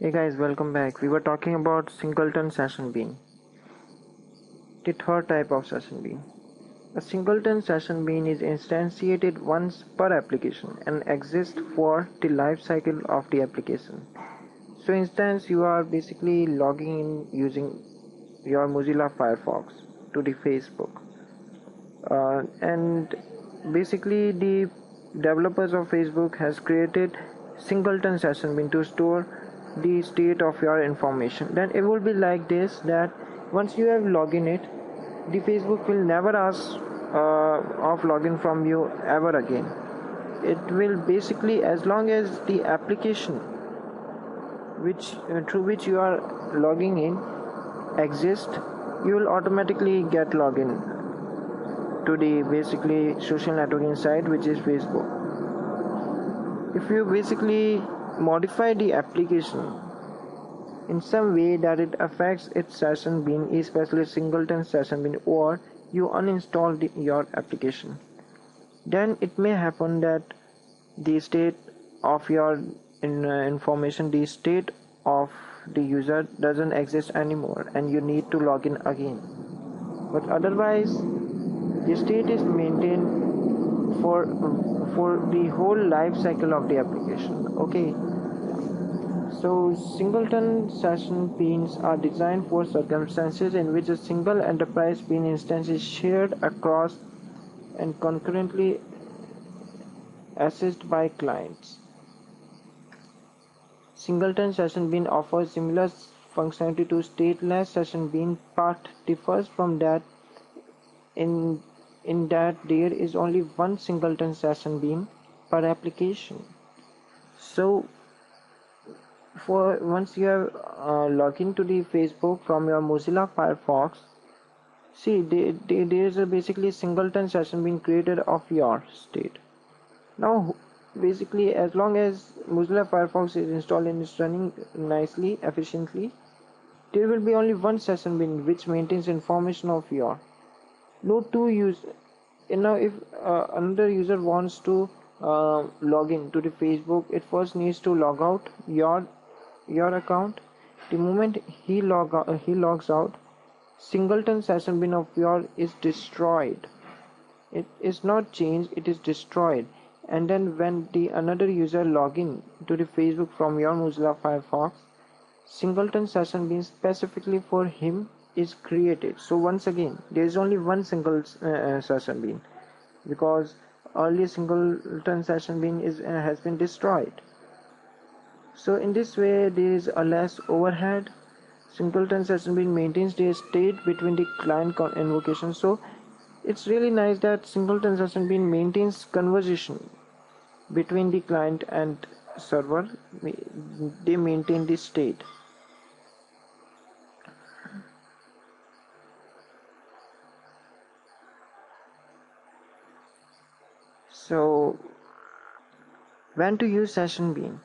Hey guys, welcome back. We were talking about singleton session bean, the third type of session bean. A singleton session bean is instantiated once per application and exists for the life cycle of the application. So instance, you are basically logging in using your Mozilla Firefox to the Facebook. And basically the developers of Facebook has created singleton session bean to store the state of your information. Then it will be like this, that once you have logged in it, the Facebook will never ask of login from you ever again. It will basically, as long as the application through which you are logging in exists, you will automatically get login to the basically social networking site, which is Facebook. If you basically modify the application in some way that it affects its session bean, especially singleton session bean, or you uninstall your application, then it may happen that the state of your information, the state of the user doesn't exist anymore and you need to log in again. But otherwise, the state is maintained for the whole life cycle of the application. Okay, so singleton session beans are designed for circumstances in which a single enterprise bean instance is shared across and concurrently accessed by clients. Singleton session bean offers similar functionality to stateless session bean, but differs from that in that there is only one singleton session bean per application. So for once you have log into the Facebook from your Mozilla Firefox, see there is a basically singleton session being created of your state. Now basically, as long as Mozilla Firefox is installed and is running nicely, efficiently, there will be only one session bean which maintains information of your. No two use. And now if another user wants to log in to the Facebook, it first needs to log out your account. The moment he logs out, singleton session bean of your is destroyed. It is not changed, it is destroyed. And then when the another user log in to the Facebook from your Mozilla Firefox, singleton session bean specifically for him is created. So once again, there is only one single session bean, because earlier singleton session bean has been destroyed. So in this way, there is a less overhead. Singleton session bean maintains the state between the client invocation. So it's really nice that singleton session bean maintains conversation between the client and server. They maintain the state. So when to use session bean?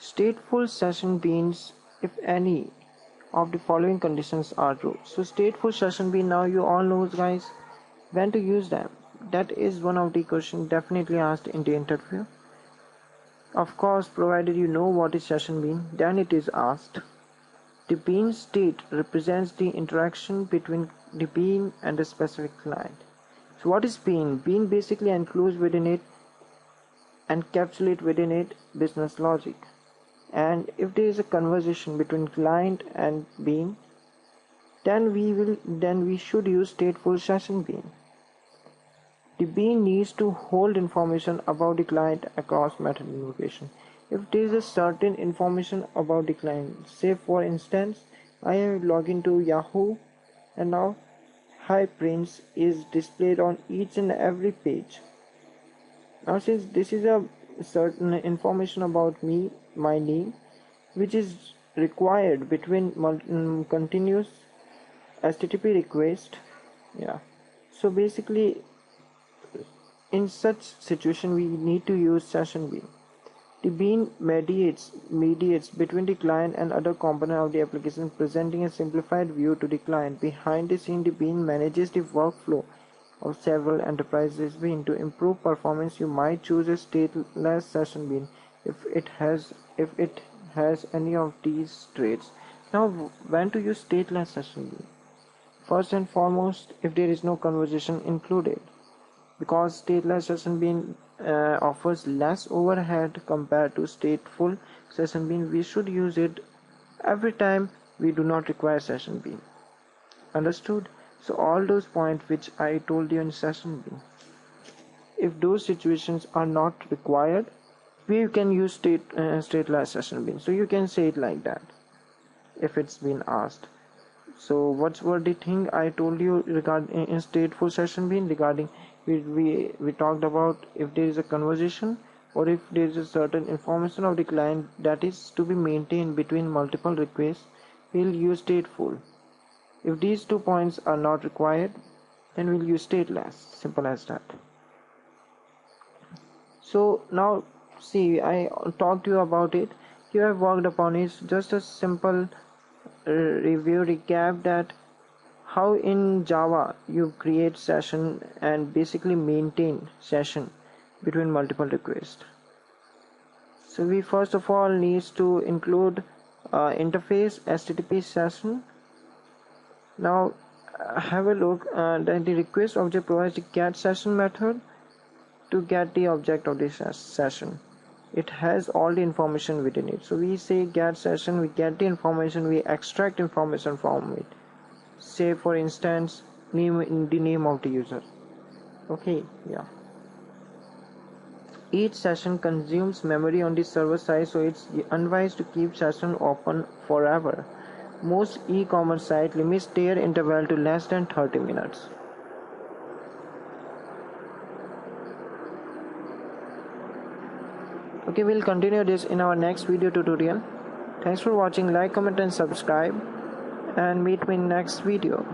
Stateful session beans if any of the following conditions are true. So stateful session bean, now you all know, guys, when to use them. That is one of the questions definitely asked in the interview. Of course, provided you know what is session bean, then it is asked. The bean state represents the interaction between the bean and the specific client. So what is bean? Bean basically encloses within it, encapsulate within it business logic. And if there is a conversation between client and bean, then we should use stateful session bean. The bean needs to hold information about the client across method invocation. If there is a certain information about the client, say for instance, I have logged into Yahoo and now Hi Prince is displayed on each and every page. Now since this is a certain information about me, my name, which is required between continuous HTTP request, so basically in such situation we need to use session bean. The bean mediates between the client and other component of the application, presenting a simplified view to the client. Behind the scene, the bean manages the workflow of several enterprises bean. To improve performance, you might choose a stateless session bean if it has any of these traits. Now, when to use stateless session bean? First and foremost, if there is no conversation included, because stateless session bean offers less overhead compared to stateful session bean, we should use it every time we do not require session bean. Understood? So all those points which I told you in session bean, if those situations are not required, we can use stateless session bean. So you can say it like that if it's been asked. So what's were the thing I told you regarding in stateful session bean? Regarding we talked about if there is a conversation or if there is a certain information of the client that is to be maintained between multiple requests, we'll use stateful. If these 2 points are not required, then we'll use stateless. Simple as that. So now see, I talked to you about it. You have worked upon it. Just a simple review recap that how in Java you create session and basically maintain session between multiple requests. So we first of all needs to include interface HTTP session. Now have a look that the request object provides the get session method to get the object of this session. It has all the information within it. So we say get session, we get the information, we extract information from it. Say for instance the name of the user. Okay, yeah. Each session consumes memory on the server side, so it's unwise to keep session open forever. Most e-commerce sites limit their interval to less than 30 minutes. Okay, we'll continue this in our next video tutorial. Thanks for watching. Like, comment and subscribe, and meet me in next video.